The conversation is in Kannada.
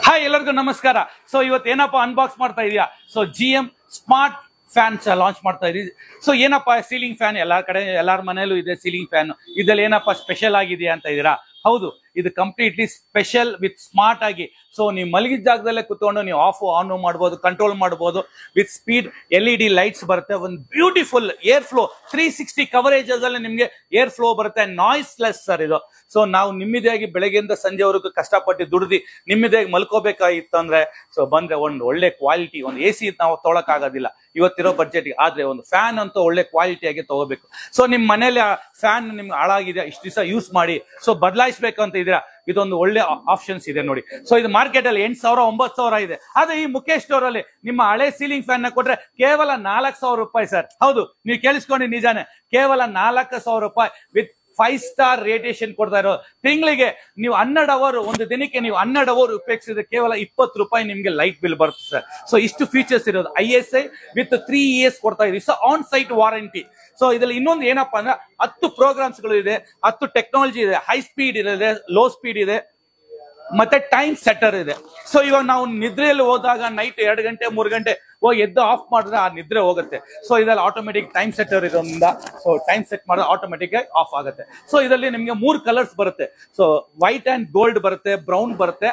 ಹಾಯ್ ಎಲ್ಲರಿಗೂ ನಮಸ್ಕಾರ. ಸೊ ಇವತ್ತು ಏನಪ್ಪ ಅನ್ಬಾಕ್ಸ್ ಮಾಡ್ತಾ ಇದೀಯಾ? So GM smart fans launch ಮಾಡ್ತಾ ಇದೀವಿ. ಸೊ ಏನಪ್ಪ ಸೀಲಿಂಗ್ ಫ್ಯಾನ್ ಎಲ್ಲಾ ಕಡೆ ಎಲ್ಲಾರ ಮನೆಯಲ್ಲೂ ಇದೆ ಸೀಲಿಂಗ್ ಫ್ಯಾನ್. ಇದ್ರಲ್ಲಿ ಏನಪ್ಪ ಸ್ಪೆಷಲ್ ಆಗಿದೆಯಾ ಅಂತ ಇದೀರಾ? ಹೌದು, ಇದು ಕಂಪ್ಲೀಟ್ಲಿ ಸ್ಪೆಷಲ್ ವಿತ್ ಸ್ಮಾರ್ಟ್ ಆಗಿ. ಸೊ ನೀವು ಮಲಗಿದ ಜಾಗದಲ್ಲೇ ಕುತ್ಕೊಂಡು ನೀವು ಆಫ್ ಆನ್ ಮಾಡಬಹುದು, ಕಂಟ್ರೋಲ್ ಮಾಡಬಹುದು. ವಿತ್ ಸ್ಪೀಡ್ LED ಲೈಟ್ಸ್ ಬರುತ್ತೆ. ಒಂದು ಬ್ಯೂಟಿಫುಲ್ ಏರ್ ಫ್ಲೋ 360 ಕವರೇಜಸ್ ಅಲ್ಲಿ ನಿಮ್ಗೆ ಏರ್ ಫ್ಲೋ ಬರುತ್ತೆ. ನಾಯ್ಸ್ಲೆಸ್ ಸರ್ ಇದು. ಸೊ ನಾವು ನಿಮ್ಮದಾಗಿ ಬೆಳಗ್ಗೆಯಿಂದ ಸಂಜೆವರೆಗೂ ಕಷ್ಟಪಟ್ಟು ದುಡ್ದು ನಿಮ್ಮದಾಗಿ ಮಲ್ಕೋಬೇಕಾಗಿತ್ತು ಅಂದ್ರೆ ಸೊ ಬಂದ್ರೆ ಒಂದು ಒಳ್ಳೆ ಕ್ವಾಲಿಟಿ ಒಂದು AC ನಾವು ತೊಗೊಳಕ್ ಆಗೋದಿಲ್ಲ ಇವತ್ತಿರೋ ಬಡ್ಜೆಟ್. ಆದ್ರೆ ಒಂದು ಫ್ಯಾನ್ ಅಂತೂ ಒಳ್ಳೆ ಕ್ವಾಲಿಟಿಯಾಗಿ ತಗೋಬೇಕು. ಸೊ ನಿಮ್ ಮನೇಲಿ ಫ್ಯಾನ್ ನಿಮ್ಗೆ ಹಾಳಾಗಿದೆ, ಇಷ್ಟು ದಿವಸ ಯೂಸ್ ಮಾಡಿ ಸೊ ಬದಲಾಯಿಸಬೇಕು ಅಂತ ಇದೀರಾ, ಇದೊಂದು ಒಳ್ಳೆ ಆಪ್ಷನ್ಸ್ ಇದೆ ನೋಡಿ. ಸೊ ಇದು ಮಾರ್ಕೆಟ್ ಅಲ್ಲಿ 8,000 9,000 ಇದೆ. ಆದ್ರೆ ಈ ಮುಖೇಶ್ ಸ್ಟೋರ್ ಅಲ್ಲಿ ನಿಮ್ಮ ಹಳೆ ಸೀಲಿಂಗ್ ಫ್ಯಾನ್ ನ ಕೊಟ್ರೆ ಕೇವಲ 4,000 ರೂಪಾಯಿ ಸರ್. ಹೌದು, ನೀವು ಕೇಳಿಸ್ಕೊಂಡು ನಿಜಾನೇ, ಕೇವಲ 4,000 ರೂಪಾಯಿ ವಿತ್ 5 ಸ್ಟಾರ್ ರೇಟೇಷನ್ ಕೊಡ್ತಾ ಇರೋ. ತಿಂಗಳಿಗೆ ನೀವು 12 ಅವರ್, ಒಂದು ದಿನಕ್ಕೆ ನೀವು 12 ಅವರ್ ಉಪಯೋಗಿಸಿದ್ರೆ ಕೇವಲ 20 ರೂಪಾಯಿ ನಿಮ್ಗೆ ಲೈಟ್ ಬಿಲ್ ಬರುತ್ತೆ ಸರ್. ಸೊ ಇಷ್ಟು ಫೀಚರ್ಸ್ ಇರೋದು. ISI ವಿತ್ 3 years ಕೊಡ್ತಾ ಇದೀವಿ. So on site warranty. So ಇದ್ರಲ್ಲಿ ಇನ್ನೊಂದು ಏನಪ್ಪಾ ಅಂದ್ರೆ 10 ಪ್ರೋಗ್ರಾಮ್ಸ್ ಗಳು ಇದೆ, 10 ಟೆಕ್ನಾಲಜಿ ಇದೆ. ಹೈ ಸ್ಪೀಡ್ ಇದೆ, ಲೋ ಸ್ಪೀಡ್ ಇದೆ, ಮತ್ತೆ ಟೈಮ್ ಸೆಟ್ಟರ್ ಇದೆ. ಸೊ ಇವಾಗ ನಾವು ನಿದ್ರೆಯಲ್ಲಿ ಹೋದಾಗ ನೈಟ್ 2 ಗಂಟೆ 3 ಗಂಟೆ ಹೋಗಿ ಎದ್ದು ಆಫ್ ಮಾಡಿದ್ರೆ ಆ ನಿದ್ರೆ ಹೋಗುತ್ತೆ. ಸೊ ಇದರಲ್ಲಿ ಆಟೋಮೆಟಿಕ್ ಟೈಮ್ ಸೆಟ್ಟರ್ ಇರೋದ್ರಿಂದ ಸೊ ಟೈಮ್ ಸೆಟ್ ಮಾಡಿದ್ರೆ ಆಟೋಮೆಟಿಕ್ ಆಗಿ ಆಫ್ ಆಗುತ್ತೆ. ಸೊ ಇದರಲ್ಲಿ ನಿಮ್ಗೆ 3 ಕಲರ್ಸ್ ಬರುತ್ತೆ. ಸೊ ವೈಟ್ ಅಂಡ್ ಗೋಲ್ಡ್ ಬರುತ್ತೆ, ಬ್ರೌನ್ ಬರುತ್ತೆ,